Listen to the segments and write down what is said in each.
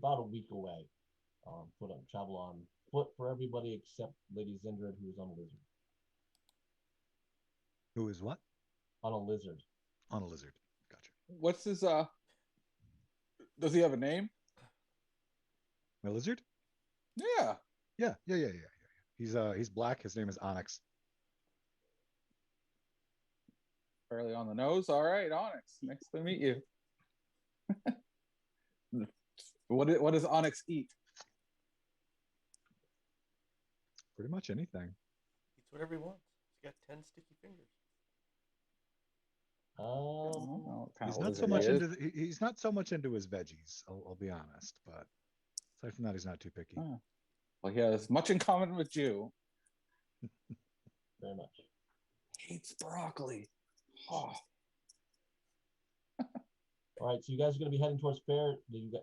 about a week away. Travel on foot for everybody except Lady Zindred, who's on a lizard. Who is what? On a lizard. On a lizard. Gotcha. What's his does he have a name? My lizard? Yeah. Yeah. He's black. His name is Onyx. Fairly on the nose. All right, Onyx. Nice to meet you. What does Onyx eat? Pretty much anything. Eats whatever he wants. He's got 10 sticky fingers. He's not so much into he's not so much into his veggies. I'll be honest, but aside from that, he's not too picky. Oh. Well, he has much in common with you. Very much. Hates broccoli. Oh. All right, so you guys are going to be heading towards fair.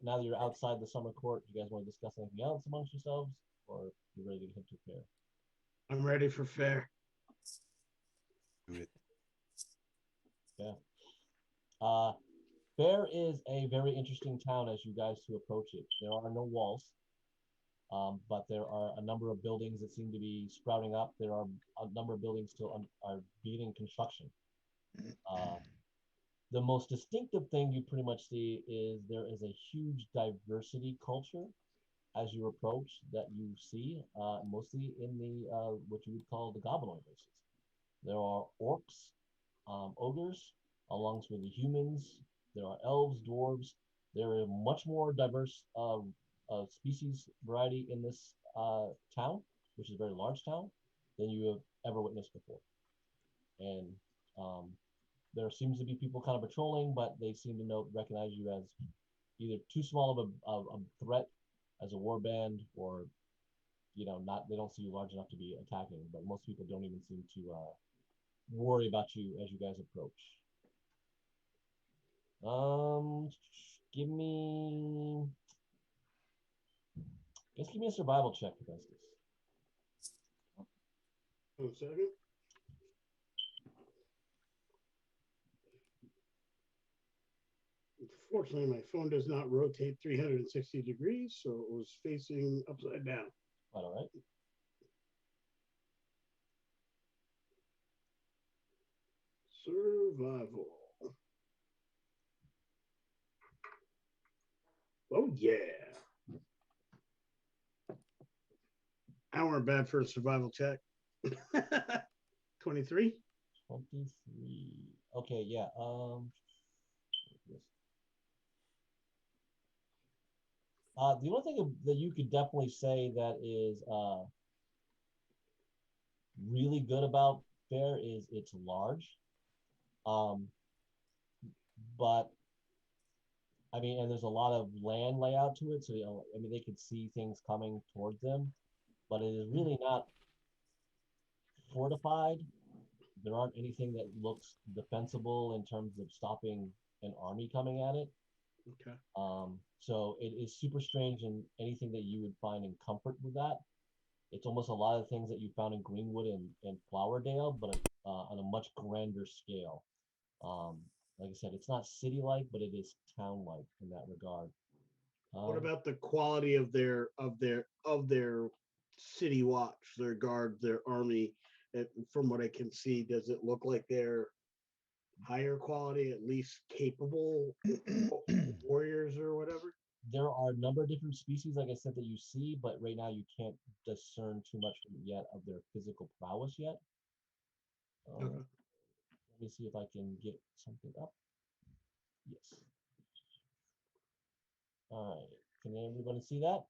Now that you're outside the summer court, do you guys want to discuss anything else amongst yourselves, or are you ready to head to fair? I'm ready for fair. Do it. Yeah. Fair is a very interesting town as you guys to approach it. There are no walls, but there are a number of buildings that seem to be sprouting up. There are a number of buildings still are beginning construction. The most distinctive thing you pretty much see is there is a huge diversity culture as you approach that you see, mostly in the what you would call the goblinoid races. There are orcs, ogres, along with the humans. There are elves, dwarves. There is much more diverse species variety in this town, which is a very large town, than you have ever witnessed before. And there seems to be people kind of patrolling, but they seem to recognize you as either too small of a threat as a war band, or not. They don't see you large enough to be attacking. But most people don't even seem to worry about you as you guys approach. Give me a survival check, Augustus. 1 second. Unfortunately, my phone does not rotate 360 degrees, so it was facing upside down. All right. Survival. Oh, yeah. I weren't bad for a survival check. 23? 23. Okay, yeah. The only thing that you could definitely say that is really good about Fair is it's large. But I mean, and there's a lot of land layout to it, so I mean, they could see things coming towards them, but it is really not fortified. There aren't anything that looks defensible in terms of stopping an army coming at it. Okay. So it is super strange, and anything that you would find in comfort with that. It's almost a lot of things that you found in Greenwood and Flowerdale, but on a much grander scale. Like I said, it's not city-like, but it is town-like in that regard. What about the quality of their city watch, their guard, their army? From what I can see, does it look like they're higher quality, at least capable warriors or whatever? There are a number of different species, like I said, that you see, but right now you can't discern too much yet of their physical prowess yet. Okay. Let me see if I can get something up. Yes. All right. Can everybody see that?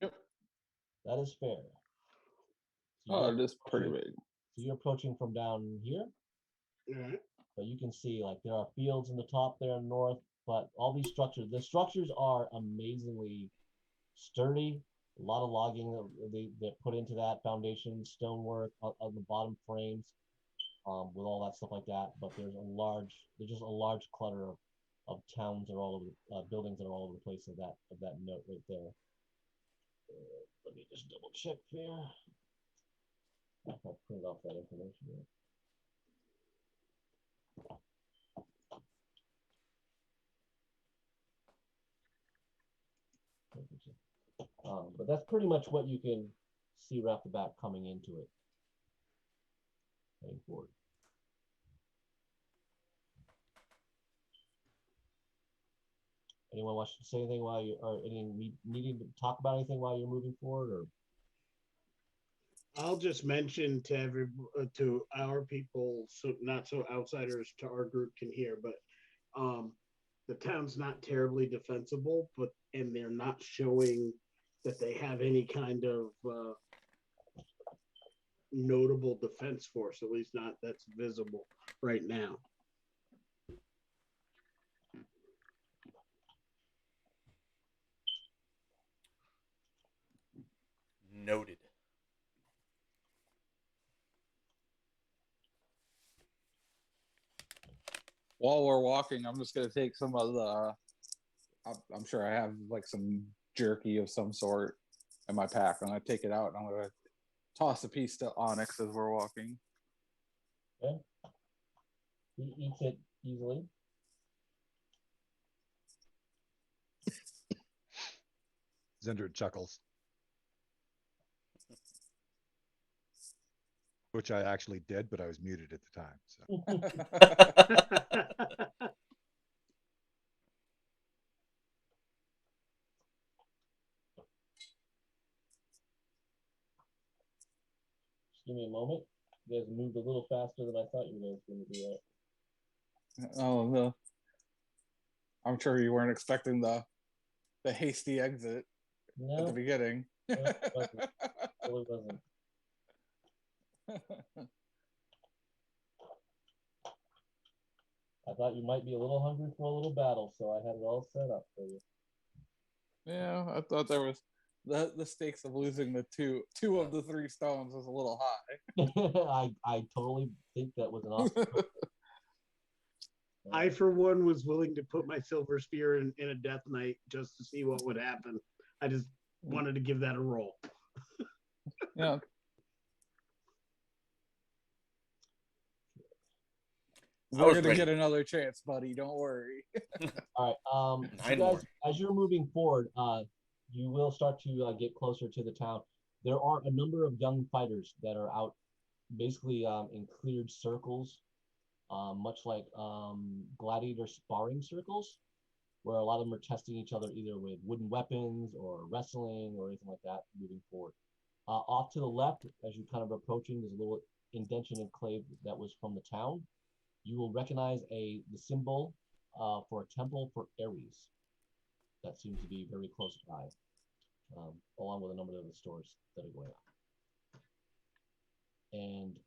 Yep. That is fair. So it is pretty big. So you're approaching from down here. Yeah. But you can see like there are fields in the top there in the north, but all these structures, the structures are amazingly sturdy. A lot of logging that they put into that foundation, stonework on the bottom frames, with all that stuff like that. But there's just a large clutter of towns that are all over buildings that are all over the place of that note right there. Let me just double check here. I printed off that information yet. But that's pretty much what you can see right off the bat coming into it. Heading forward. Anyone wants to say anything while you are needing to talk about anything while you're moving forward, or? I'll just mention to our people, so not so outsiders to our group can hear, but the town's not terribly defensible, and they're not showing that they have any kind of notable defense force, at least not that's visible right now. Noted. While we're walking, I'm just gonna take some of the. I'm sure I have like some jerky of some sort in my pack. I'm gonna take it out and I'm gonna toss a piece to Onyx as we're walking. Okay. He eats it easily. Zender chuckles, which I actually did, but I was muted at the time. So. Just give me a moment. You guys moved a little faster than I thought you guys were going to do that. Oh no! I'm sure you weren't expecting the hasty exit at the beginning. No, it wasn't. Really wasn't. I thought you might be a little hungry for a little battle, so I had it all set up for you. Yeah, I thought there was the stakes of losing the two of the 3 stones was a little high. I totally think that was an awesome. I, for one, was willing to put my silver spear in a death knight just to see what would happen. I just wanted to give that a roll. Yeah. We're gonna get another chance, buddy. Don't worry. All right. So guys, as you're moving forward, you will start to get closer to the town. There are a number of young fighters that are out, basically in cleared circles, much like gladiator sparring circles, where a lot of them are testing each other either with wooden weapons or wrestling or anything like that. Moving forward, off to the left, as you're kind of approaching, there's a little indention enclave that was from the town. You will recognize the symbol for a temple for Ares. That seems to be very close by, along with a number of the stores that are going on. And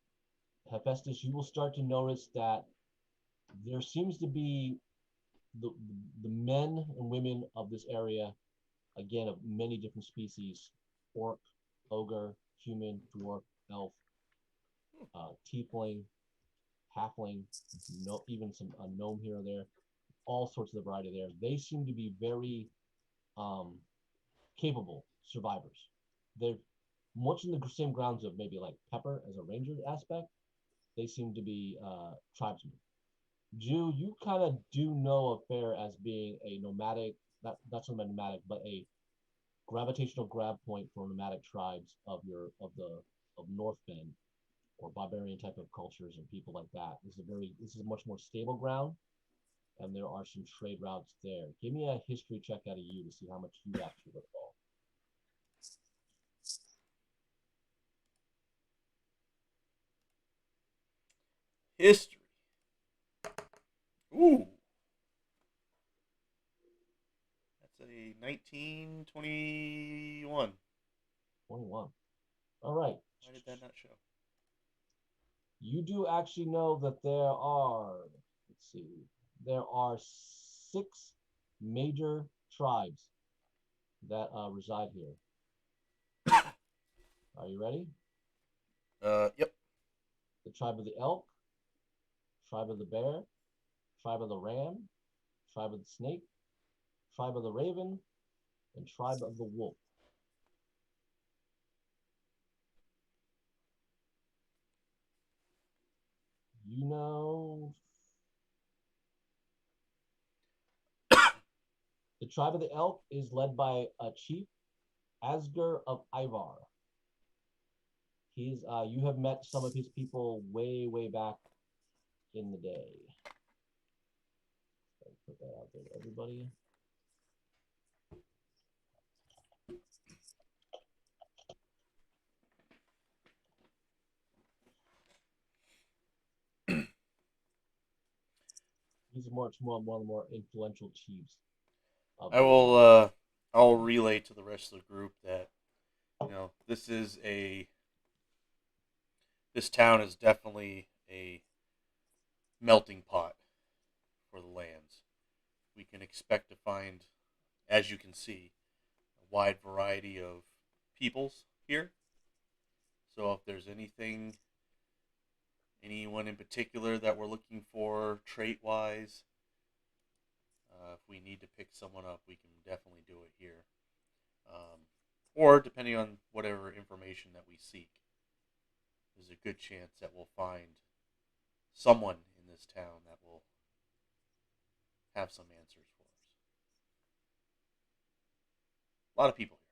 Hephaestus, you will start to notice that there seems to be the men and women of this area, again, of many different species: orc, ogre, human, dwarf, elf, tiefling, halfling, even some gnome here or there, all sorts of the variety there. They seem to be very capable survivors. They're much in the same grounds of maybe like Pepper as a ranger aspect. They seem to be tribesmen. Jew, you kind of do know of Fair as being a nomadic, not so much nomadic, but a gravitational grab point for nomadic tribes of North Bend, or barbarian type of cultures and people like that. This is a much more stable ground, and there are some trade routes there. Give me a history check out of you to see how much you actually recall. History. Ooh. That's a 1921. 21. All right. Why did that not show? You do actually know that there are 6 major tribes that reside here. Are you ready? Yep. The tribe of the elk, tribe of the bear, tribe of the ram, tribe of the snake, tribe of the raven, and tribe of the wolf. You know, The tribe of the elk is led by a chief, Asger of Ivar. He's you have met some of his people way back in the day. Put that out there to everybody. He's much more one of the more influential chiefs. I will. I'll relay to the rest of the group that this town is definitely a melting pot for the lands. We can expect to find, as you can see, a wide variety of peoples here. So if there's anyone in particular that we're looking for trait-wise, if we need to pick someone up, we can definitely do it here. Or depending on whatever information that we seek, there's a good chance that we'll find someone in this town that will have some answers for us. A lot of people here.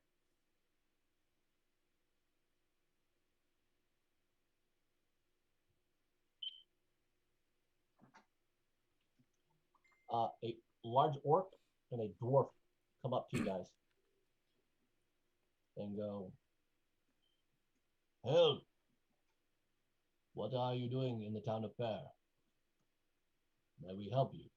A large orc and a dwarf come up to you guys and go, "Help! What are you doing in the town of Fair? May we help you?"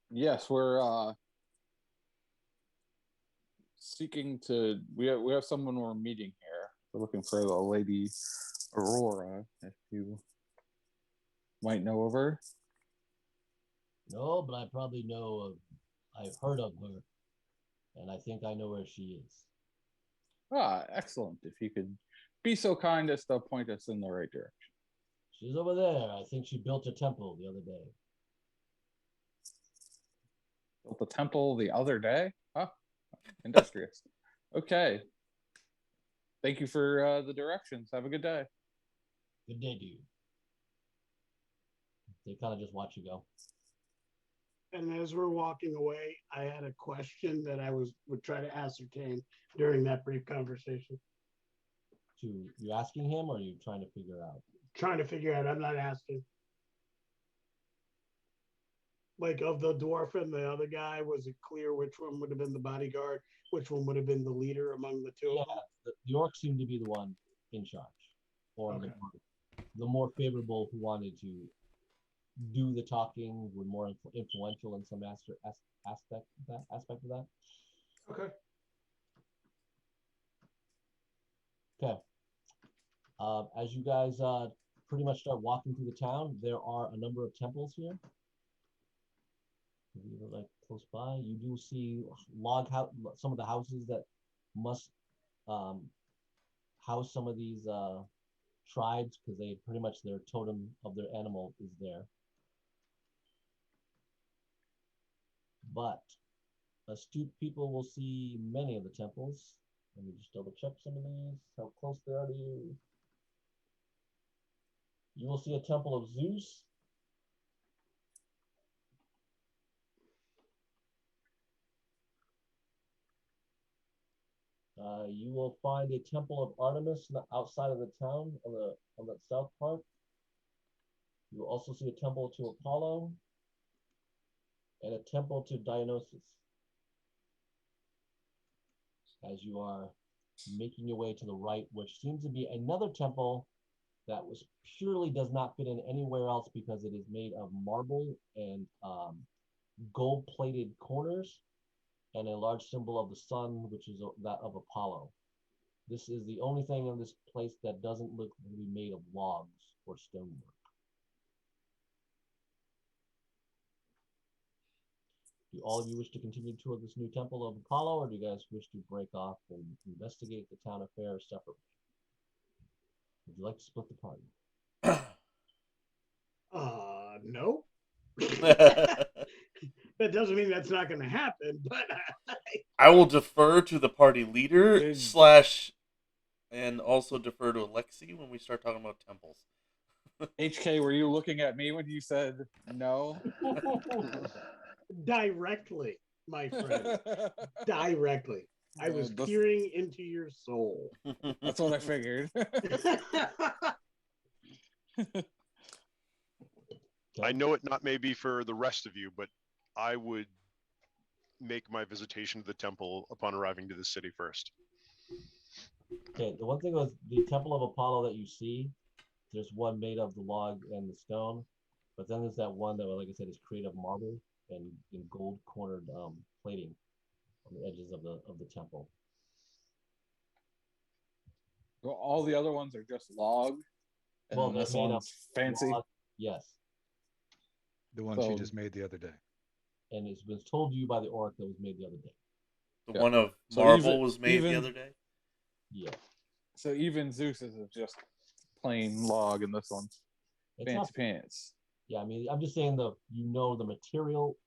Yes, we're seeking to. We have someone we're meeting here. We're looking for the lady Aurora. If you might know of her. No, but I probably know I've heard of her, and I think I know where she is. Excellent. If you could be so kind as to point us in the right direction. She's over there. I think she built a temple the other day. Built the temple the other day? Huh? Industrious. Okay. Thank you for the directions. Have a good day. Good day to you. They kind of just watch you go. And as we're walking away, I had a question that I would try to ascertain during that brief conversation. You asking him, or are you trying to figure out? Trying to figure out. I'm not asking. Like, of the dwarf and the other guy, was it clear which one would have been the bodyguard, which one would have been the leader among the two of them? The orc seemed to be the one in charge, or okay. the more favorable, who wanted to do the talking, were more influential in some aspect of that. Okay. Okay. As you guys pretty much start walking through the town, there are a number of temples here. Like close by, you do see log house, some of the houses that must house some of these tribes, because they pretty much, their totem of their animal is there. But astute people will see many of the temples. Let me just double check some of these, how close they are to you. You will see a temple of Zeus. You will find a temple of Artemis outside of the town on that south part. You will also see a temple to Apollo and a temple to Dionysus. As you are making your way to the right, which seems to be another temple that purely does not fit in anywhere else, because it is made of marble and gold-plated corners, and a large symbol of the sun, which is that of Apollo. This is the only thing in this place that doesn't look to be made of logs or stonework. Do all of you wish to continue toward this new temple of Apollo, or do you guys wish to break off and investigate the town affairs separately? Would you like to split the party? No. That doesn't mean that's not going to happen, but I will defer to the party leader And also defer to Alexi when we start talking about temples. HK, were you looking at me when you said no? Directly, my friend. Directly. I was That's- peering into your soul. That's what I figured. I know it not maybe for the rest of you, but I would make my visitation to the temple upon arriving to the city first. Okay, the one thing was the Temple of Apollo that you see, there's one made of the log and the stone, but then there's that one that, like I said, is created of marble and in gold cornered plating on the edges of the temple. Well, all the other ones are just log, and Well, then they're this made of one's fancy. log, yes, The one she So- just made the other day. and it was told to you by the orc that was made the other day. The Yeah. one of So marble even- was made the even- other day. Yeah, So even Zeus's is just plain log, and this one's it's fancy not. pants. Yeah, I mean, I'm just saying the material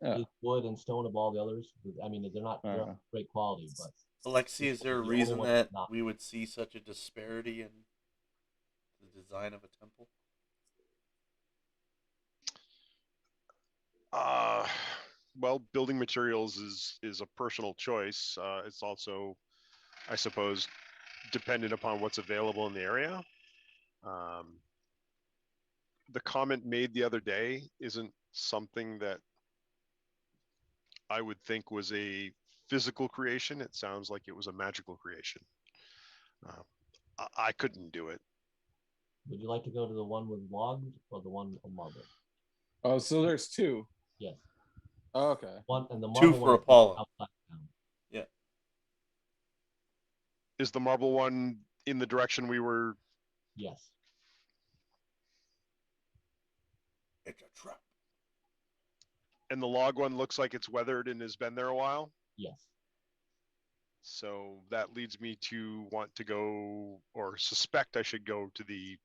Yeah. is wood and stone of all the others. I mean, they're not great quality, but Alexi, is there a The only reason one that not. we would see such a disparity in the design of a temple? Well, building materials is a personal choice. It's also, I suppose, dependent upon what's available in the area. The comment made the other day isn't something that I would think was a physical creation. It sounds like it was a magical creation. I couldn't do it. would you like to go to the one with logs or the one of marble? Oh, so there's two. Yes, Oh, okay. one and the Two marble for one is Apollo. outside town. Yeah. Is the marble one in the direction we were? Yes, It's a trap. And the log one looks like it's weathered and has been there a while. yes. So that leads me to want to go, or suspect I should go to the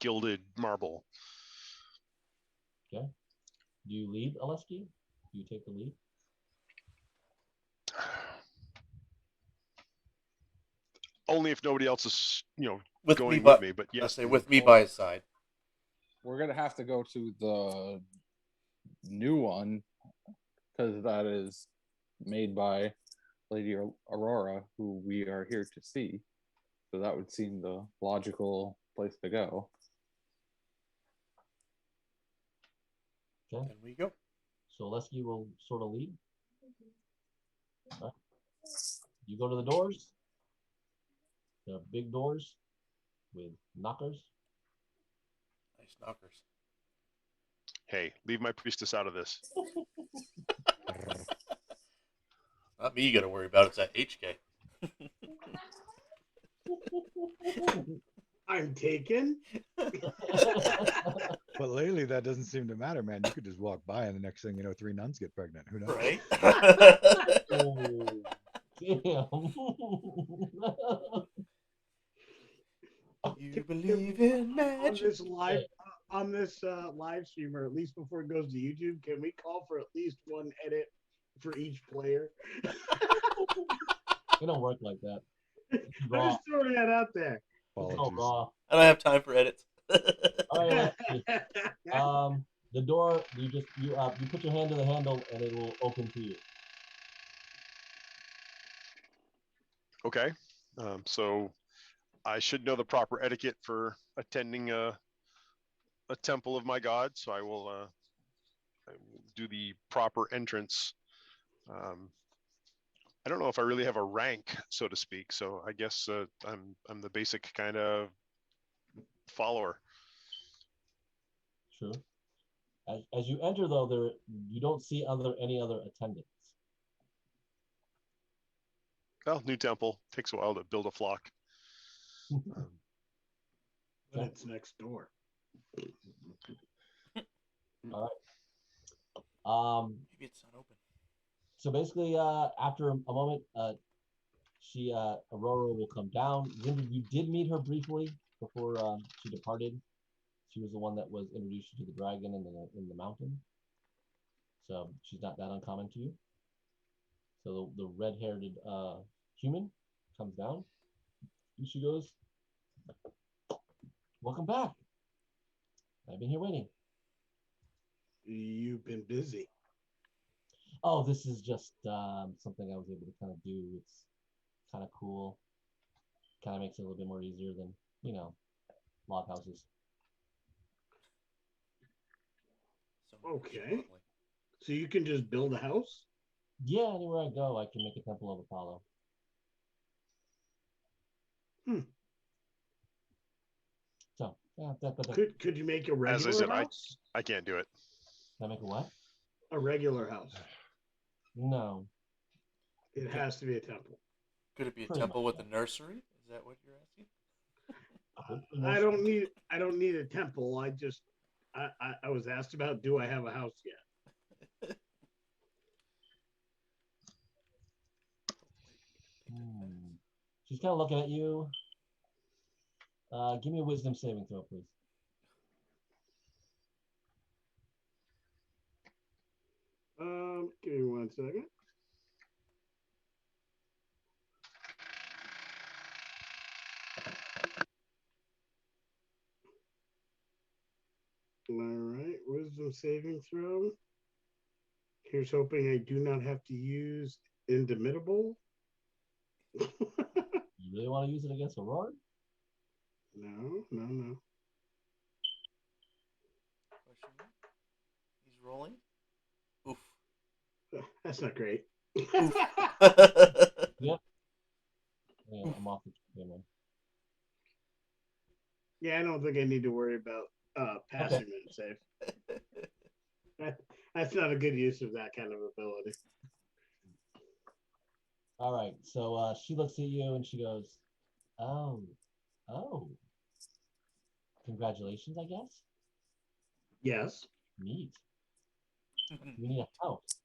gilded marble. Okay. Do you lead, Aleski? Do you take the lead? Only if nobody else is, With going me, but with me. But I yes, say with me by his side. We're gonna have to go to the new one because that is made by Lady Aurora, who we are here to see. So that would seem the logical place to go. Okay. And we go. So Aleski will sort of lead. All right. You go to the doors. They're big doors with knockers. Nice knockers. hey, leave my priestess out of this. Not me you gotta worry about, it's that HK. I'm taken. But lately, that doesn't seem to matter, man. You could just walk by, and the next thing you know, 3 nuns get pregnant. Who knows? Right? Oh, damn. You believe in on magic. this live stream, or at least before it goes to YouTube, can we call for at least one edit for each player? It don't work like that. I'm Raw. just throwing that out there. It's all Apologies. raw. I don't have time for edits. All right, Aleski. The door. You put your hand to the handle, and it will open to you. Okay. So I should know the proper etiquette for attending a temple of my god. So I will do the proper entrance. I don't know if I really have a rank, so to speak. So I guess I'm the basic kind of follower. Sure. As you enter, though, you don't see any other attendants. Well, new temple takes a while to build a flock. But it's next door. Maybe it's not open. So basically, after a moment, Aurora will come down. Zinder, you did meet her briefly before she departed. She was the one that was introduced you to the dragon in the mountain. So she's not that uncommon to you. So the red-haired human comes down. And she goes, welcome back. I've been here waiting. You've been busy. Oh, this is just something I was able to kind of do. It's kind of cool. Kind of makes it a little bit more easier than, log houses. So Okay. So you can just build a house? Yeah, anywhere I go, I can make a temple of Apollo. So, yeah, Could you make a As I regular said, house? I can't do it. Can I make a what? A regular house. No. It has to be a temple. Could it be a Pretty temple much, with a nursery? Is that what you're asking? I don't need a temple. I was asked about, do I have a house yet? She's kind of looking at you. Give me a wisdom saving throw, please. Give me 1 second. All right, wisdom saving throw. Here's hoping I do not have to use Indomitable. You really want to use it against Aurora? No. Question mark? He's rolling. Oof. That's not great. Oof. Yep. Yeah, I'm off the game one. Yeah, I don't think I need to worry about passing and save. That's not a good use of that kind of ability. All right, so she looks at you and she goes, oh, congratulations, I guess. Yes. Neat. We need a house.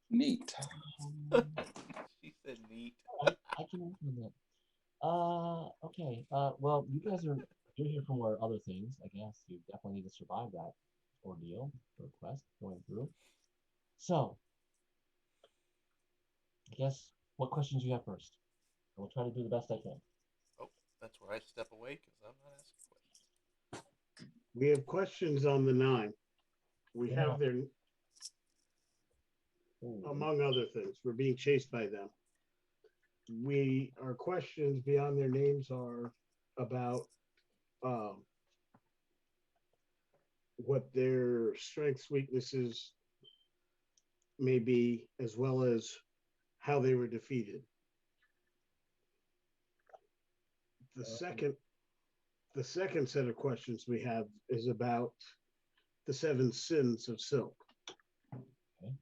Neat. She said neat. Right, I can work on that. Okay. Well, you're here for more other things, I guess. You definitely need to survive that ordeal or quest going through. So, I guess what questions you have first? I will try to do the best I can. Oh, that's where I step away because I'm not asking questions. We have questions on the 9. We have their, among other things, we're being chased by them. Our questions beyond their names are about what their strengths, weaknesses may be, as well as how they were defeated. The second set of questions we have is about the 7 sins of Silk. Okay.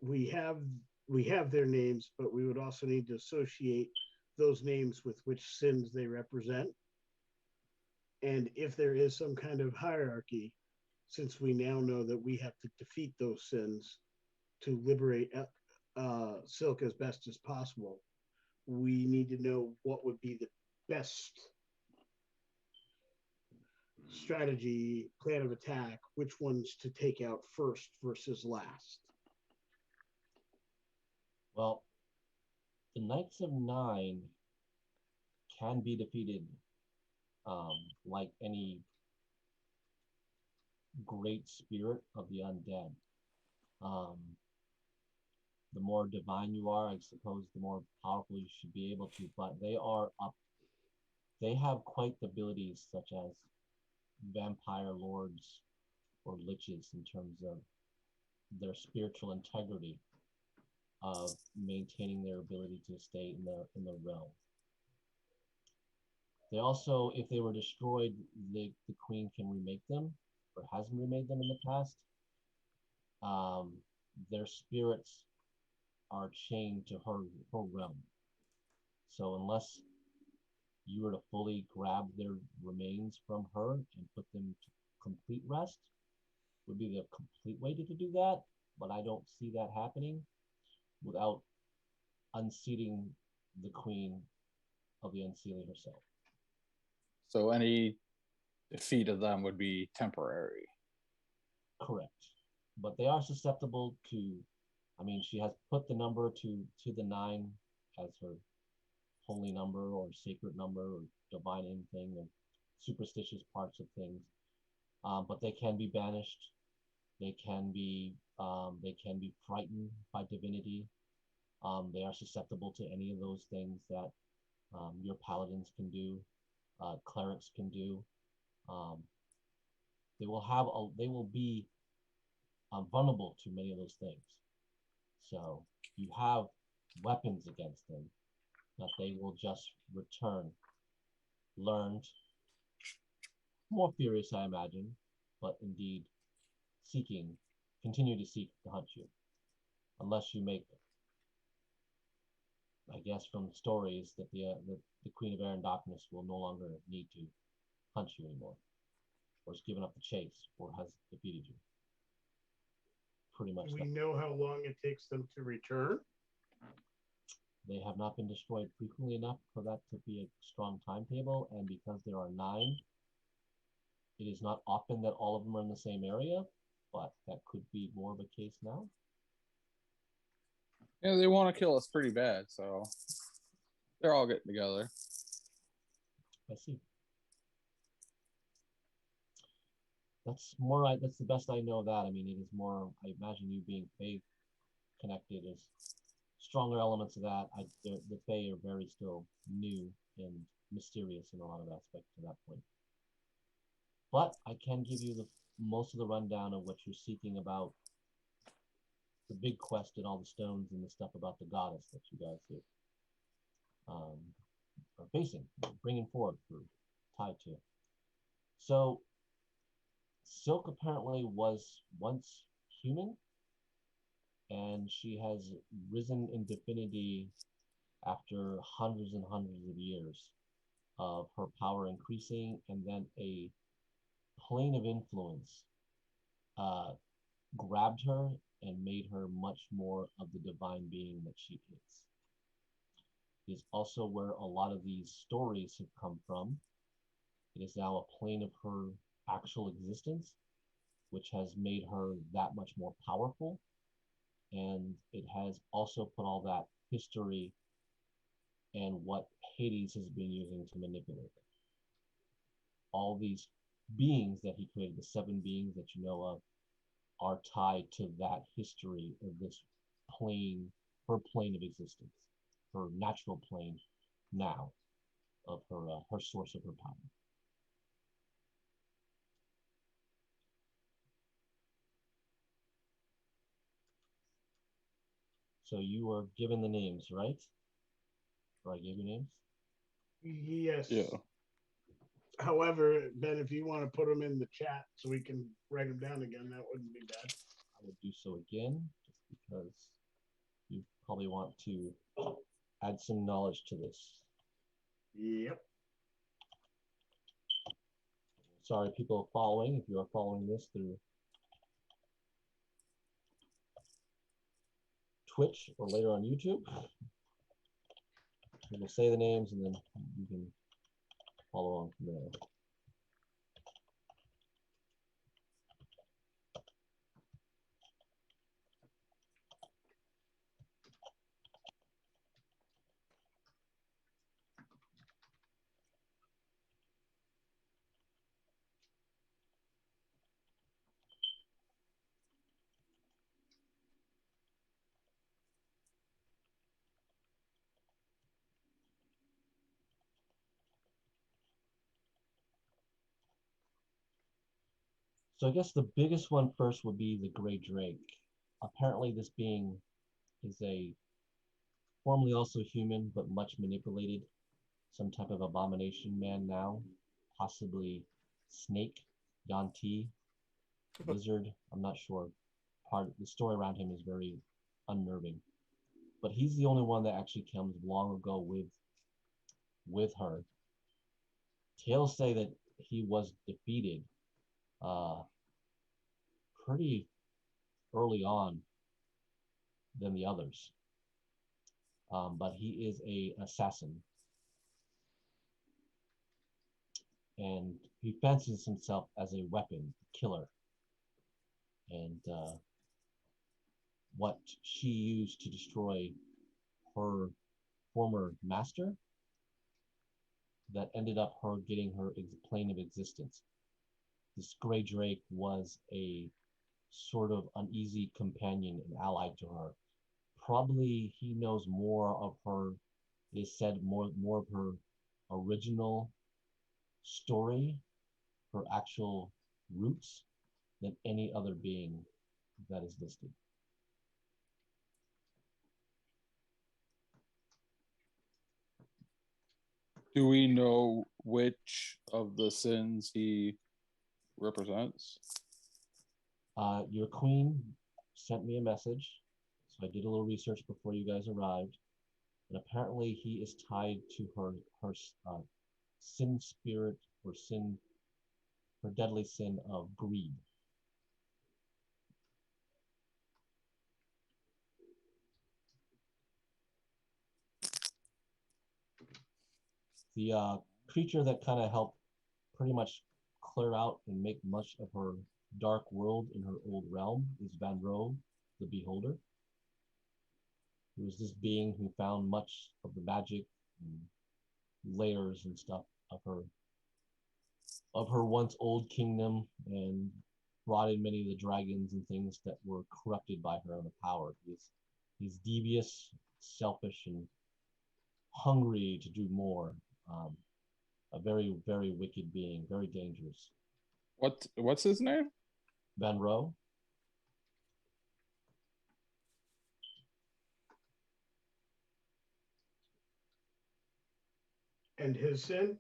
We have their names, but we would also need to associate those names with which sins they represent. And if there is some kind of hierarchy, since we now know that we have to defeat those sins to liberate Silk as best as possible, we need to know what would be the best strategy, plan of attack, which ones to take out first versus last. Well, the Knights of Nine can be defeated like any great spirit of the undead. Um, the more divine you are, I suppose, the more powerful you should be able to. But they are up. They have quite the abilities, such as vampire lords or liches, in terms of their spiritual integrity of maintaining their ability to stay in the realm. They also, if they were destroyed, the queen can remake them, or has remade them in the past. Their spirits are chained to her realm. So unless you were to fully grab their remains from her and put them to complete rest, would be the complete way to do that. But I don't see that happening without unseating the queen of the unsealing herself. So any defeat of them would be temporary. Correct. But they are susceptible to, I mean, she has put the number to the 9 as her holy number or sacred number or divine anything or superstitious parts of things. But they can be banished. They can be frightened by divinity. They are susceptible to any of those things that your paladins can do, clerics can do. Um, they will be vulnerable to many of those things. So you have weapons against them that they will just return, learned, more furious, I imagine, but indeed continue to seek to hunt you, unless you make, I guess, from stories that the Queen of Air and Darkness will no longer need to hunt you anymore, or has given up the chase, or has defeated you. Pretty much. Do we know how long it takes them to return? They have not been destroyed frequently enough for that to be a strong timetable, and because there are 9, it is not often that all of them are in the same area, but that could be more of a case now. Yeah, they want to kill us pretty bad, so they're all getting together. I see. That's the best I know of that. I mean, it is more, I imagine you being faith connected is stronger elements of that. The Fae are very still new and mysterious in a lot of aspects to that point. But I can give you most of the rundown of what you're seeking about the big quest and all the stones and the stuff about the goddess that you guys are facing, bringing forward for tied to. So Silk apparently was once human, and she has risen in divinity after hundreds and hundreds of years of her power increasing, and then a plane of influence grabbed her and made her much more of the divine being that she is. It is also where a lot of these stories have come from. It is now a plane of her actual existence, which has made her that much more powerful. And it has also put all that history and what Hades has been using to manipulate it. All these beings that he created, the 7 beings that you know of, are tied to that history of this plane, her plane of existence, her natural plane now of her source of her power. So you were given the names, right? Or I gave you names? Yes. Yeah. However, Ben, if you want to put them in the chat so we can write them down again, that wouldn't be bad. I would do so again, just because you probably want to add some knowledge to this. Yep. Sorry, people following, if you are following this through Twitch or later on YouTube. We'll say the names and then you can follow on from there. So I guess the biggest one first would be the Gray Drake. Apparently this being is formerly also human, but much manipulated. Some type of abomination man now, possibly snake, Yanti, lizard. I'm not sure. The story around him is very unnerving. But he's the only one that actually comes long ago with her. Tales say that he was defeated pretty early on than the others. But he is an assassin. And he fancies himself as a weapon killer. And what she used to destroy her former master that ended up her getting her plane of existence. This gray drake was a sort of uneasy companion and ally to her. Probably he knows more of her, it is said, more of her original story, her actual roots, than any other being that is listed. Do we know which of the sins he represents? Your queen sent me a message, so I did a little research before you guys arrived, and apparently he is tied to her sin spirit or sin, her deadly sin of greed. The creature that kind of helped pretty much clear out and make much of her dark world in her old realm is Van Rove, the Beholder. He was this being who found much of the magic and layers and stuff of her once old kingdom and brought in many of the dragons and things that were corrupted by her own power. He's devious, selfish, and hungry to do more. A very, very wicked being, very dangerous. What's his name? Van Rove. And his sin?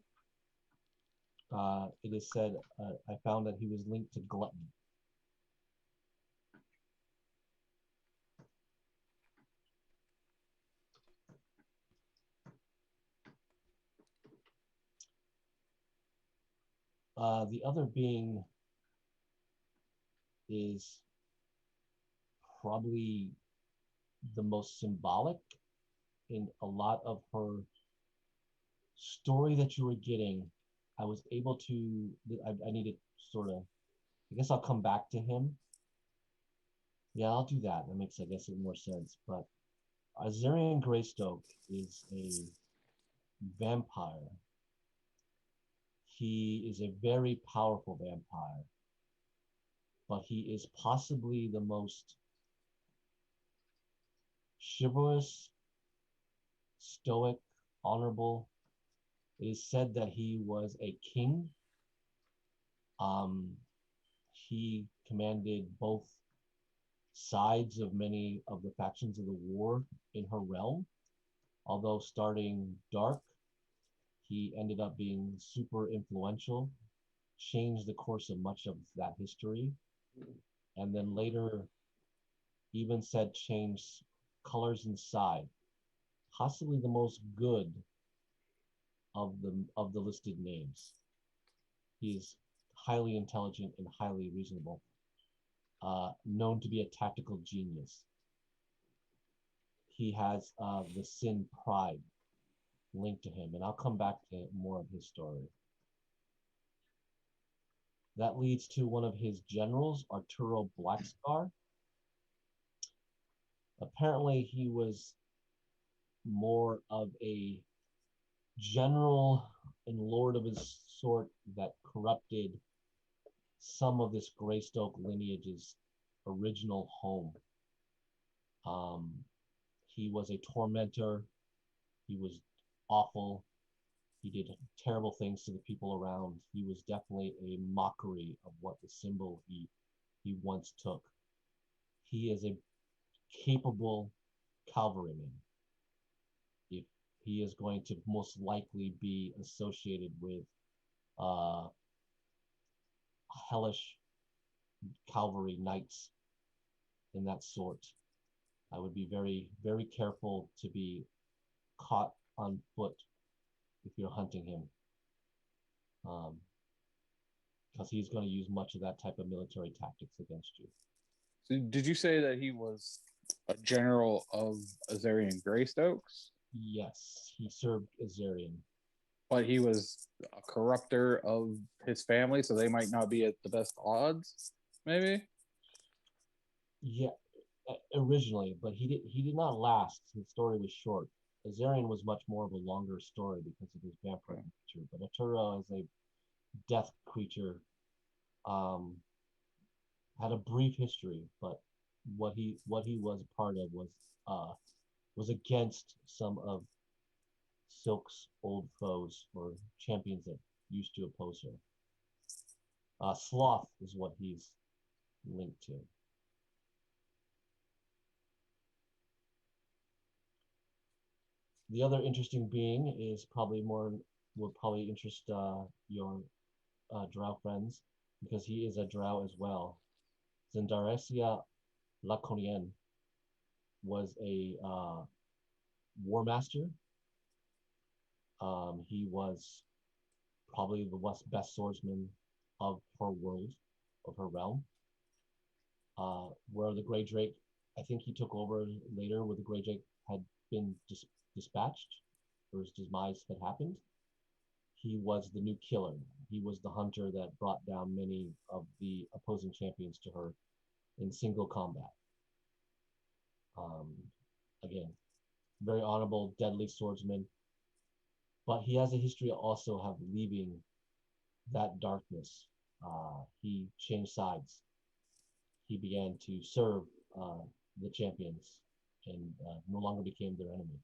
It is said, I found that he was linked to gluttony. The other being is probably the most symbolic in a lot of her story that you were getting. I was able to, I need to sort of, I guess I'll come back to him. Yeah, I'll do that. That makes, I guess, more sense. But Azarian Greystoke is a vampire. He is a very powerful vampire, but he is possibly the most chivalrous, stoic, honorable. It is said that he was a king. Um, he commanded both sides of many of the factions of the war in her realm. Although starting dark, he ended up being super influential, changed the course of much of that history, and then later even said changed colors inside. Possibly the most good of the listed names. He is highly intelligent and highly reasonable, known to be a tactical genius. He has the sin pride linked to him, and I'll come back to more of his story. That leads to one of his generals, Arturo Blackscar. Apparently, he was more of a general and lord of his sort that corrupted some of this Greystoke lineage's original home. Um, he was a tormentor. He was awful. He did terrible things to the people around. He was definitely a mockery of what the symbol he once took. He is a capable cavalryman. If he is going to most likely be associated with uh, hellish cavalry knights in that sort, I would be very, very careful to be caught on foot if you're hunting him, because he's going to use much of that type of military tactics against you. So did you say that he was a general of Azarian Greystokes? Yes, he served Azarian. But he was a corrupter of his family, so they might not be at the best odds, maybe? Yeah, originally, but he did not last. His story was short. Azarian was much more of a longer story because of his vampire nature, but Atura as a death creature had a brief history, but what he was a part of was against some of Silk's old foes or champions that used to oppose her. Sloth is what he's linked to. The other interesting being is probably more will probably interest your drow friends because he is a drow as well. Zendaresia Laconien was a war master. He was probably the best swordsman of her world, of her realm. Where the Grey Drake, I think he took over later where the Grey Drake had been dispatched, or his demise had happened. He was the new killer. He was the hunter that brought down many of the opposing champions to her in single combat. Again, very honorable, deadly swordsman, but he has a history also of leaving that darkness. He changed sides. He began to serve the champions and no longer became their enemy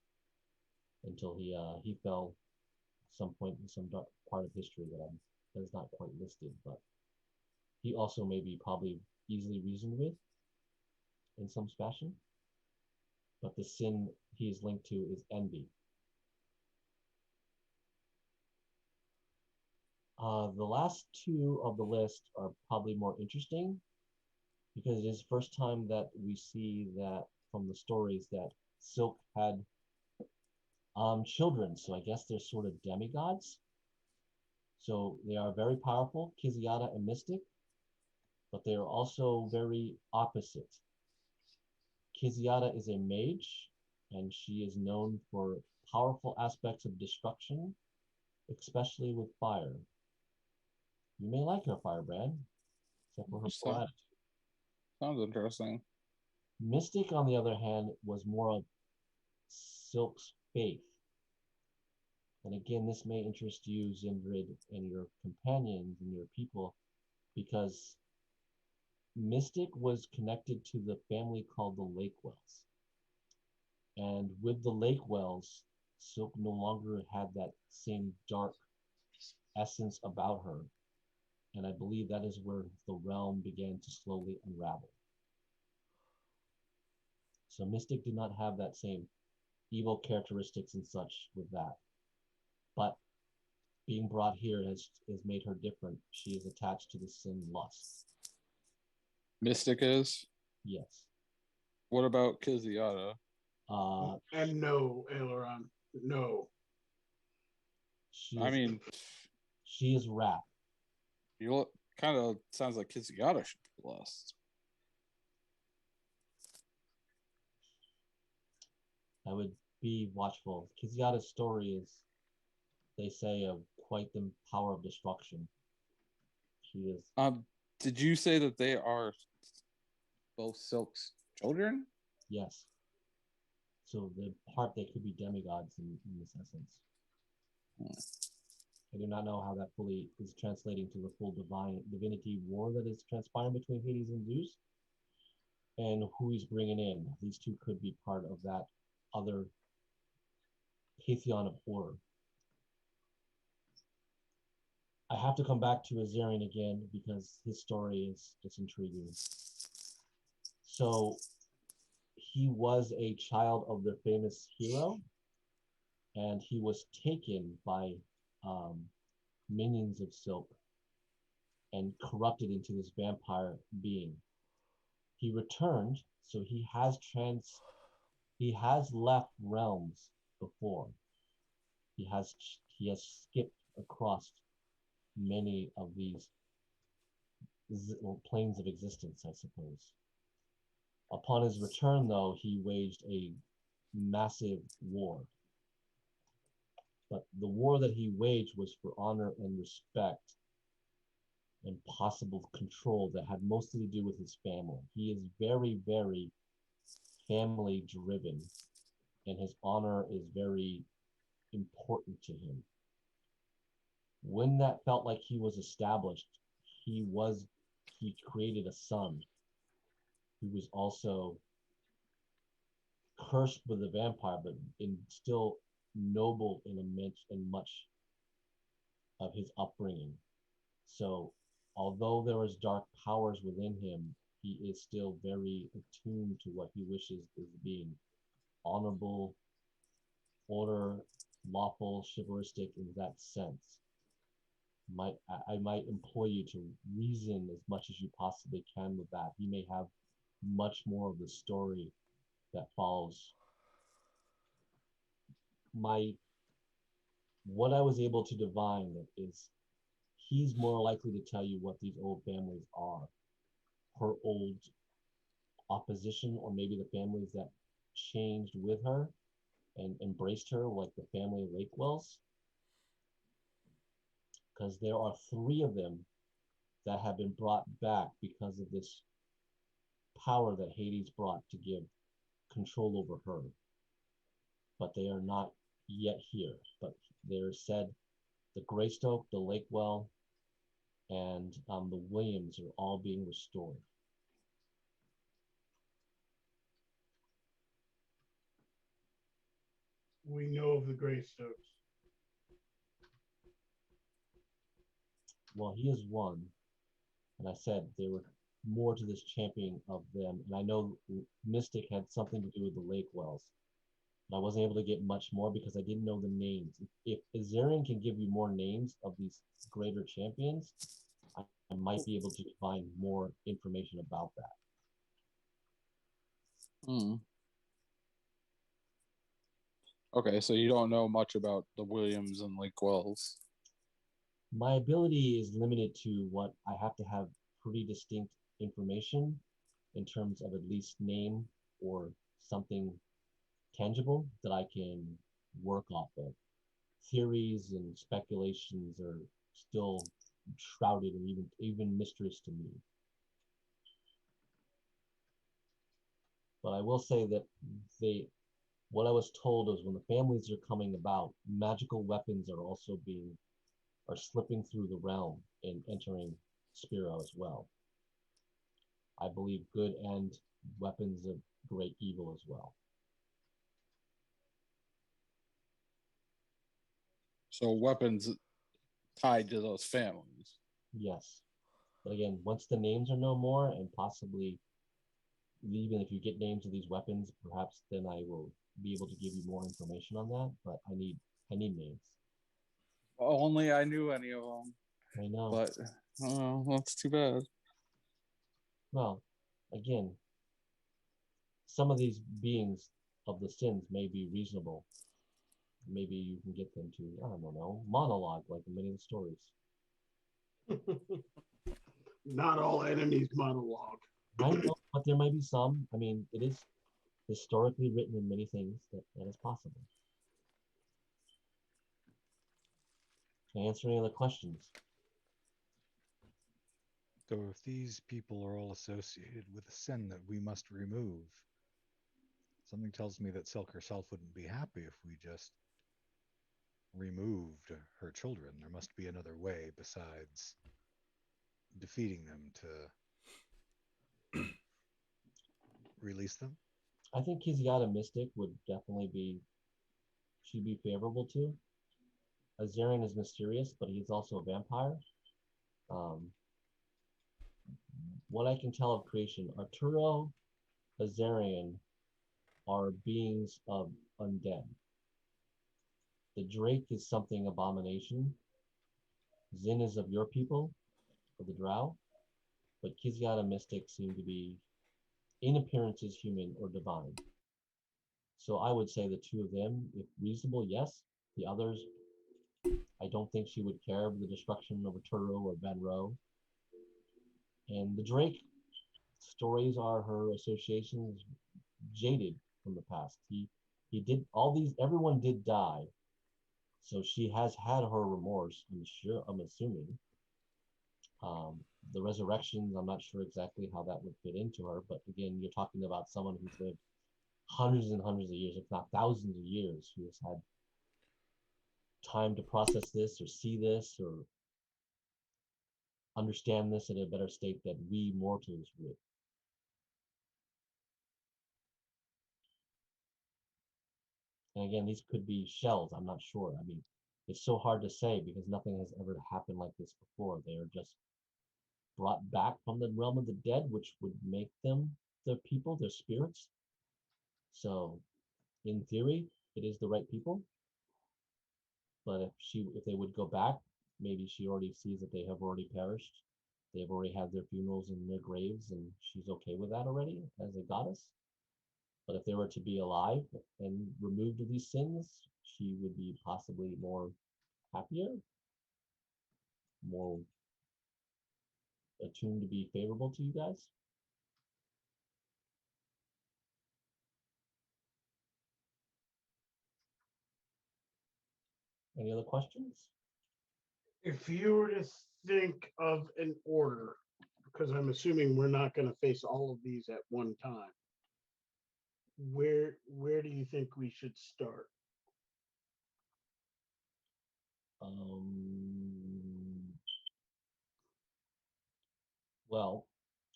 until he fell some point in some dark part of history that is not quite listed, but he also may be probably easily reasoned with in some fashion. But the sin he is linked to is envy. The last two of the list are probably more interesting because it is the first time that we see that from the stories that Silk had children. So I guess they're sort of demigods. So they are very powerful, Kiziata and Mystic, but they are also very opposite. Kiziata is a mage, and she is known for powerful aspects of destruction, especially with fire. You may like her, Firebrand, except for her poor attitude. Sounds interesting. Mystic, on the other hand, was more of Silk's faith. And again, this may interest you, Zindrid, and your companions and your people, because Mystic was connected to the family called the Lakewells. And with the Lakewells, Silk no longer had that same dark essence about her. And I believe that is where the realm began to slowly unravel. So Mystic did not have that same evil characteristics and such with that. But being brought here has made her different. She is attached to the sin lust. Mystic is? Yes. What about Kiziata? And no, Aileron, no. She is wrath. You look kind of sounds like Kiziata should be lust. I would be watchful. Kiziata's story is, they say, of quite the power of destruction. She is. Did you say that they are both Silk's children? Yes. So the part they could be demigods in this essence. I do not know how that fully is translating to the full divinity war that is transpiring between Hades and Zeus, and who he's bringing in. These two could be part of that other pantheon of horror. I have to come back to Azarian again because his story is just intriguing. So he was a child of the famous hero, and he was taken by minions of Silk and corrupted into this vampire being. He returned, so he has left realms before. He has skipped across many of these planes of existence, I suppose. Upon his return, though, he waged a massive war. But the war that he waged was for honor and respect and possible control that had mostly to do with his family. He is very, very family driven. and his honor is very important to him. When that felt like he was established, he was he created a son who was also cursed with a vampire, but still noble in immense and much of his upbringing. So, although there is dark powers within him, he is still very attuned to what he wishes is being honorable, order, lawful, chivalristic in that sense. I might employ you to reason as much as you possibly can with that. He may have much more of the story that follows. My what I was able to divine is he's more likely to tell you what these old families are. Her old opposition, or maybe the families that changed with her and embraced her, like the family of Lakewells, because there are three of them that have been brought back because of this power that Hades brought to give control over her. But they are not yet here. But they're said the Greystoke, the Lakewell, and the Williams are all being restored. We know of the Greystokes. Well, he is one, and I said there were more to this champion of them, and I know Mystic had something to do with the Lakewells. And I wasn't able to get much more because I didn't know the names. If Azarian can give you more names of these greater champions, I might be able to find more information about that. Okay, so you don't know much about the Williams and Lake Wells. My ability is limited to what I have to have pretty distinct information in terms of at least name or something tangible that I can work off of. Theories and speculations are still shrouded and even mysterious to me. But I will say that what I was told is when the families are coming about, magical weapons are slipping through the realm and entering Spero as well. I believe good and weapons of great evil as well. So weapons tied to those families. Yes. But again, once the names are no more, and possibly even if you get names of these weapons, perhaps then I will be able to give you more information on that. But I need names. Only I knew any of them. I know. But oh, that's too bad. Well, again, some of these beings of the sins may be reasonable. Maybe you can get them to, I don't know, monologue like in many of the stories. Not all enemies monologue. I know, but there may be some. I mean, it is historically written in many things that is possible. Can I answer any other questions? So if these people are all associated with a sin that we must remove, something tells me that Silk herself wouldn't be happy if we just removed her children. There must be another way besides defeating them to release them. I think Kiziata Mystic would definitely she'd be favorable to. Azarian is mysterious, but he's also a vampire. What I can tell of creation, Arturo, Azarian are beings of undead. The Drake is something abomination. Zin is of your people, of the Drow, but Kiziata Mystics seem to be, in appearances, human or divine. So I would say the two of them, if reasonable, yes. The others, I don't think she would care of the destruction of Arturo or Benro. And the Drake stories are her associations jaded from the past. He did all these. Everyone did die, so she has had her remorse. I'm assuming. The resurrections, I'm not sure exactly how that would fit into her, but again, you're talking about someone who's lived hundreds and hundreds of years, if not thousands of years, who has had time to process this or see this or understand this in a better state than we mortals would. And again, these could be shells. I'm not sure. I mean, it's so hard to say because nothing has ever happened like this before. They are just brought back from the realm of the dead, which would make them the people, their spirits. So, in theory, it is the right people. But if they would go back, maybe she already sees that they have already perished. They've already had their funerals in their graves, and she's okay with that already as a goddess. But if they were to be alive and removed of these sins, she would be possibly more happier, more attuned to be favorable to you guys. Any other questions? If you were to think of an order, because I'm assuming we're not going to face all of these at one time, where do you think we should start? Well,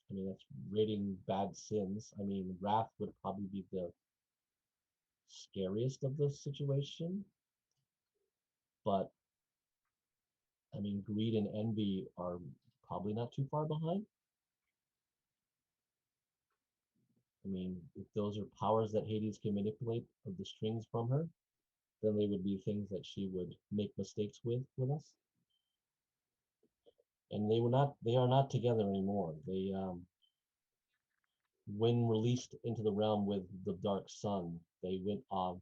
I mean, that's rating bad sins. I mean, wrath would probably be the scariest of the situation. But, I mean, greed and envy are probably not too far behind. I mean, if those are powers that Hades can manipulate of the strings from her, then they would be things that she would make mistakes with us. And they are not together anymore. They when released into the realm with the dark sun, they went off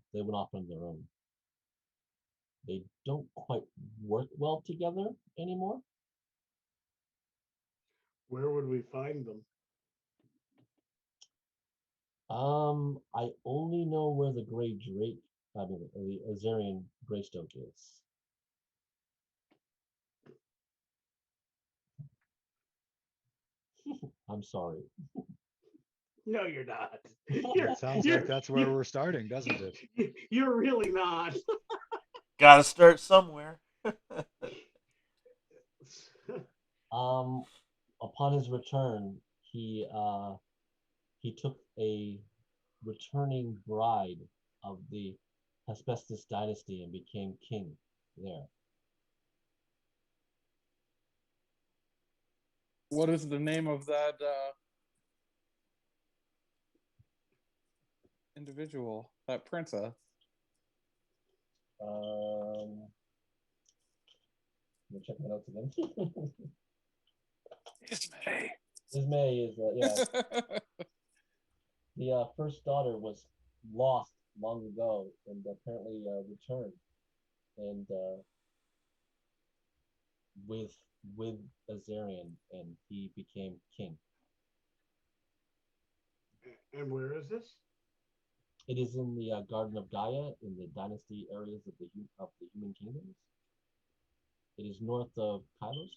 on their own. They don't quite work well together anymore. Where would we find them? I only know where the Gray Drake, I mean, the Azarian Greystoke is. I'm sorry. No, you're not. It sounds like that's where we're starting, doesn't it? You're really not. Gotta start somewhere. Upon his return, he took a returning bride of the Hephaestus dynasty and became king there. What is the name of that individual, that princess? Let me check my notes again. Ismay. Ismay is yeah. The first daughter was lost long ago and apparently returned, and with with Azarian, and he became king. And where is this? It is in the Garden of Gaia in the dynasty areas of the human kingdoms. It is north of Kylos,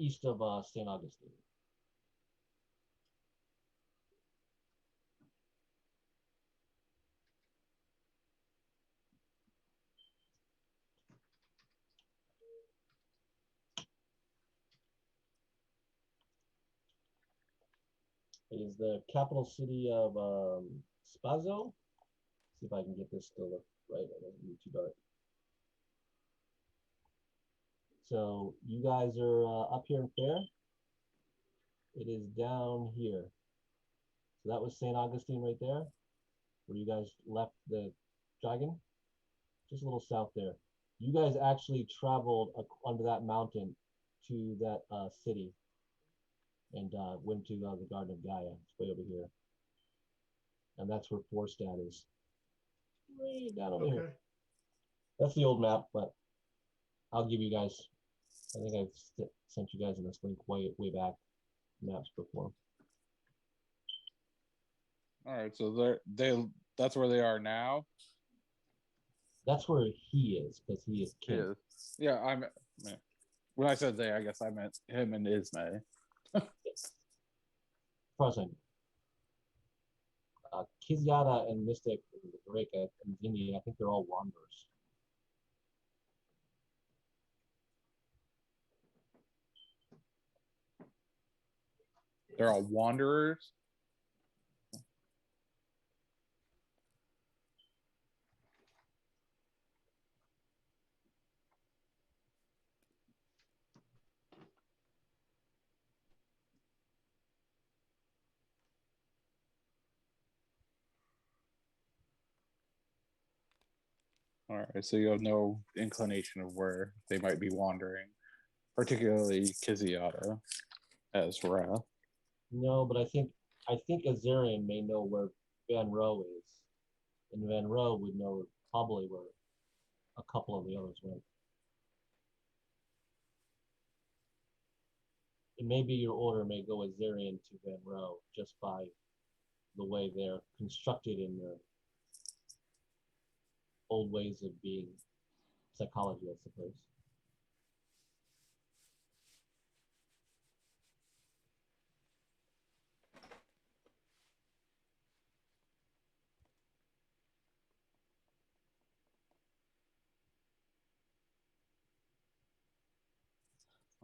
east of Saint Augustine. It is the capital city of Spazo. See if I can get this to look right. It doesn't be too dark. So you guys are up here in Fair. It is down here. So that was St. Augustine right there, where you guys left the dragon. Just a little south there. You guys actually traveled under that mountain to that city and went to the Garden of Gaia. It's way over here. And that's where Forstad is. Way down over here. That's the old map, but I'll give you guys, I think I've sent you guys in this link way back maps before. All right, so that's where they are now. That's where he is, because he is king. Yeah, when I said they, I guess I meant him and Ismay. Yes. As far as I know. Kizyada and Mystic and Reka and Zini, I think they're all wanderers. They're all wanderers. All right, so you have no inclination of where they might be wandering, particularly Kiziata as Wrath. No, but I think Azarian may know where Van Row is, and Van Row would know probably where a couple of the others went. And maybe your order may go Azarian to Van Row just by the way they're constructed in their old ways of being psychology, I suppose.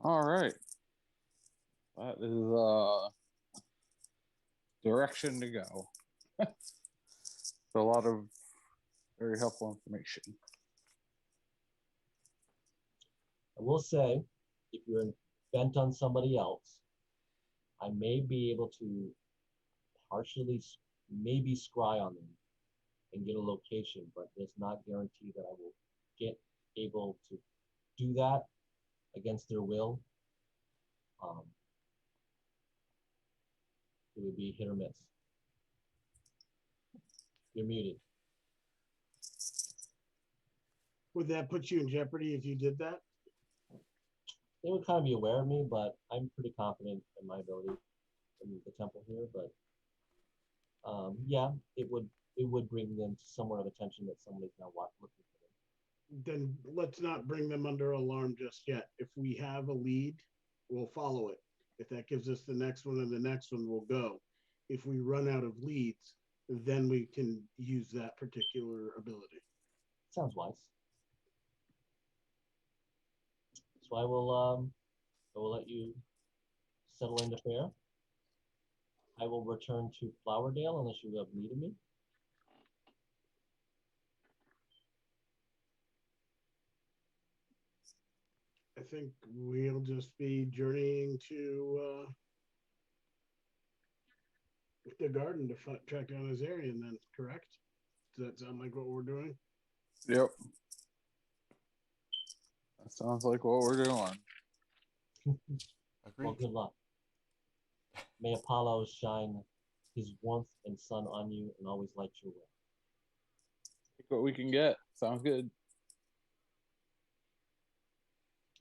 All right, that is direction to go. So a lot of very helpful information. I will say, if you're bent on somebody else, I may be able to partially, maybe scry on them and get a location, but it's not guaranteed that I will get able to do that against their will. Um, it would be hit or miss. You're muted. Would that put you in jeopardy if you did that? They would kind of be aware of me, but I'm pretty confident in my ability in the temple here. But yeah, it would bring them to somewhat of attention that somebody's now looking for them. Then let's not bring them under alarm just yet. If we have a lead, we'll follow it. If that gives us the next one and the next one, we'll go. If we run out of leads, then we can use that particular ability. Sounds wise. So I will let you settle into fare. I will return to Flowerdale unless you have need of me. I think we'll just be journeying to the garden to track down Azarian then, correct? Does that sound like what we're doing? Yep. That sounds like what we're doing. Agreed. Well, good luck. May Apollo shine his warmth and sun on you and always light your way. Take what we can get. Sounds good.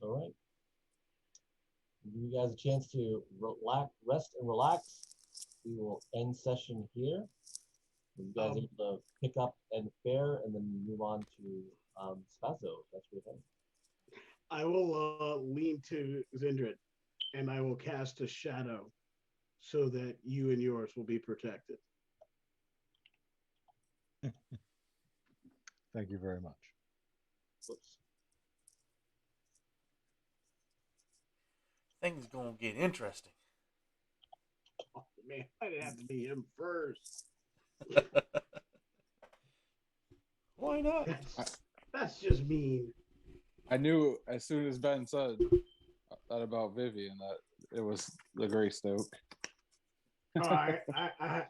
All right. Give you guys a chance to rest and relax. We will end session here. You guys able to pick up and fare and then move on to Spazo. That's where you're heading. I will lean to Zindred and I will cast a shadow so that you and yours will be protected. Thank you very much. Whoops. Things gonna get interesting. Oh, man, I didn't have to be him first. Why not? That's just mean. I knew as soon as Ben said that about Vivian that it was the Greystoke. Oh, I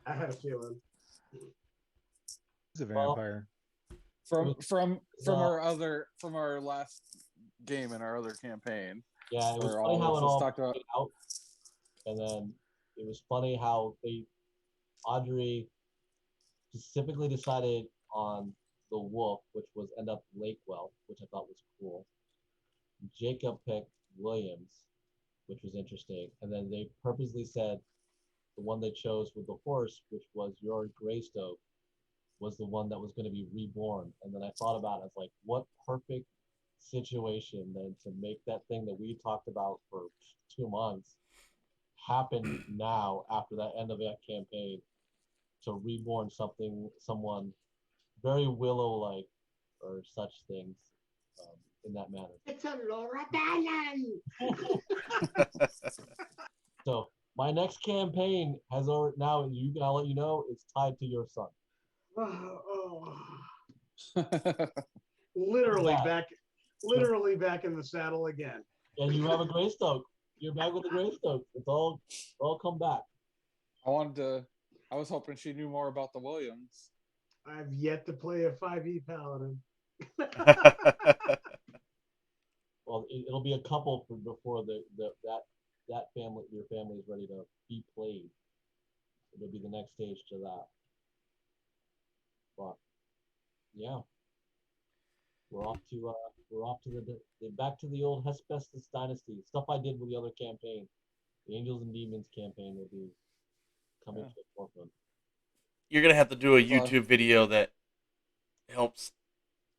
had a feeling. He's a vampire. From our last game in our other campaign. Yeah, it was where funny how it all talked about. played out. And then it was funny how Audrey specifically decided on the wolf, which was end up Lakewell, which I thought was cool. Jacob picked Williams, which was interesting. And then they purposely said the one they chose with the horse, which was your Greystoke, was the one that was going to be reborn. And then I thought about it, I was like, what perfect situation then to make that thing that we talked about for 2 months happen now after that end of that campaign. to reborn someone very Willow-like or such things in that manner. It's a Laura Bannon. So my next campaign has already now. I'll let you know it's tied to your son. Oh, literally Yeah. back, literally back in the saddle again. And you have a Greystoke. You're back with the Greystoke. It's all come back. I was hoping she knew more about the Williams. I've yet to play a 5e paladin. Well, it'll be a couple before that family, your family is ready to be played. It'll be the next stage to that. But yeah, we're off to the back to the old Hespestus dynasty stuff I did with the other campaign. The Angels and Demons campaign will be coming to the forefront. You're gonna have to do a YouTube video that helps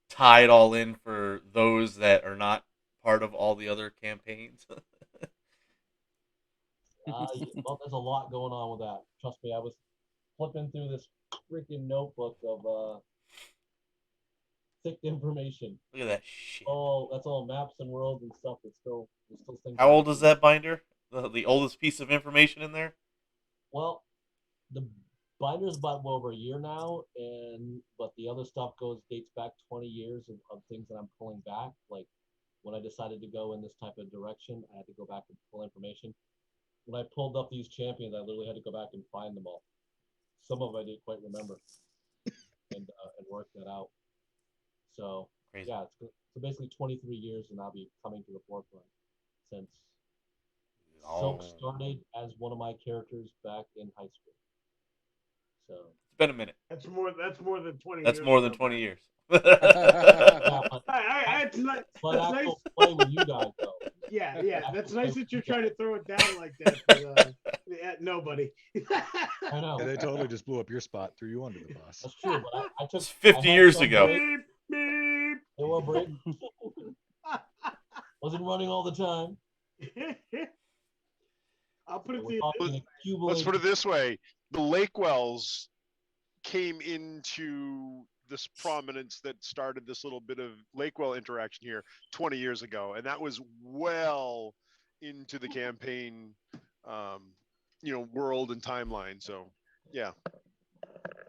tie it all in for those that are not part of all the other campaigns. Well, there's a lot going on with that. Trust me, I was flipping through this freaking notebook of thick information. Look at that shit. Oh, that's all maps and worlds and stuff. There's still things. How old is that binder? The oldest piece of information in there? Well, the binder's about over a year now, but the other stuff dates back 20 years of things that I'm pulling back. Like when I decided to go in this type of direction, I had to go back and pull information. When I pulled up these champions, I literally had to go back and find them all. Some of them I didn't quite remember, and work that out. So Crazy. yeah, so basically 23 years, and I'll be coming to the forefront since Silk started as one of my characters back in high school. So it's been a minute. That's more than 20 That's years. more than 20 years. yeah, It's not, but that's actual nice. play with you guys though. Yeah. That's nice that you're trying to throw it down like that. But, yeah, nobody. I know. Yeah, they totally just blew up your spot, threw you under the bus. That's true, but I took It's 50 years ago. Beep, beep. They were break. Wasn't running all the time. I'll put it We're to you. talking Let's put it this way: the Lakewells came into this prominence that started this little bit of Lakewell interaction here 20 years ago, and that was well into the campaign, world and timeline. So, yeah.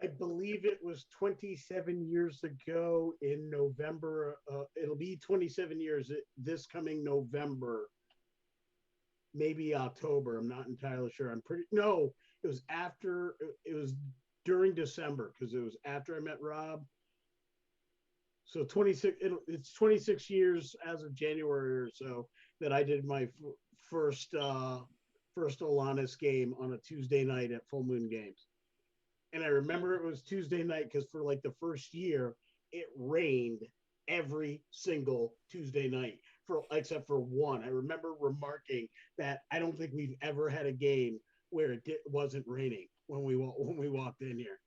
I believe it was 27 years ago in November. It'll be 27 years this coming November, maybe October. I'm not entirely sure. No, it was after, it was during December because it was after I met Rob. So 26, it's 26 years as of January or so that I did my first Alanis game on a Tuesday night at Full Moon Games. And I remember it was Tuesday night because for like the first year, it rained every single Tuesday night except for one. I remember remarking that I don't think we've ever had a game where it wasn't raining when we walked in here.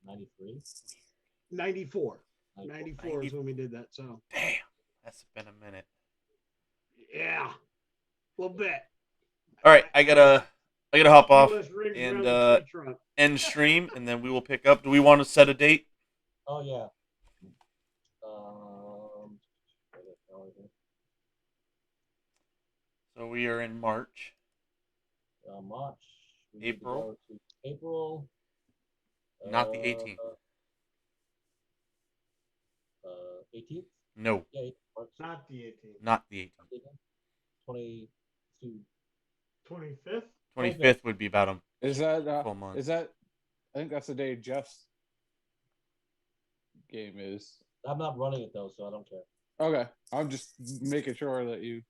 93? 94. 94 is when we did that. So damn, that's been a minute. Yeah, a little bit. All right, I gotta hop off and end stream, and then we will pick up. Do we want to set a date? Oh yeah. So we are in March. March. April. April. Not the 18th. 18th? No. Yeah, March. Not the 18th. Not the 18th. 22. 25th? 25th would be about a Is that full month. Is that? I think that's the day Jeff's game is. I'm not running it though, so I don't care. Okay, I'm just making sure that you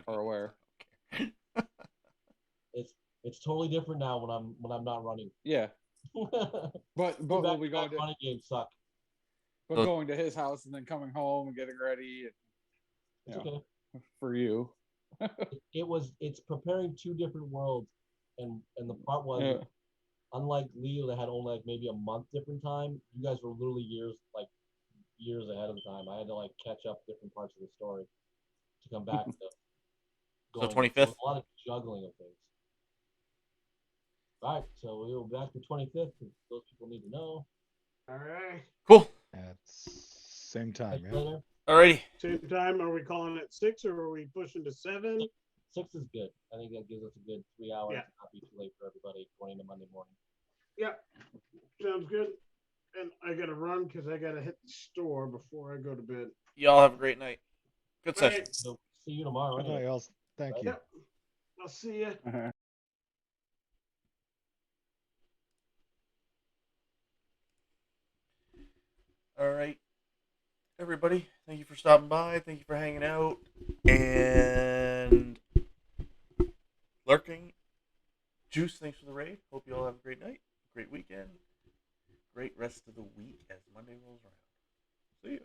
are aware. It's totally different now when I'm not running. Yeah, but we'll be going to running games suck. But going to his house and then coming home and getting ready. And, okay. For you. It's preparing two different worlds, and the part was unlike Leo that had only like maybe a month different time. You guys were literally years ahead of the time. I had to like catch up different parts of the story to come back to. So 25th. A lot of juggling of things. All right, so we will be back the 25th. Those people need to know. All right. Cool. At same time, Catch you yeah. later. Alrighty. Same time. Are we calling it 6 or are we pushing to 7? 6 is good. I think that gives us a good 3 hours. Yeah. Not be too late for everybody going into Monday morning. Yeah. Sounds good. And I got to run because I got to hit the store before I go to bed. Y'all have a great night. Good All session. right. So see you tomorrow. Good night, Anyway. y'all. Thank you. Yep. I'll see you. All right, everybody. Thank you for stopping by. Thank you for hanging out and lurking. Juice, thanks for the raid. Hope you all have a great night, great weekend, great rest of the week as Monday rolls around. See you.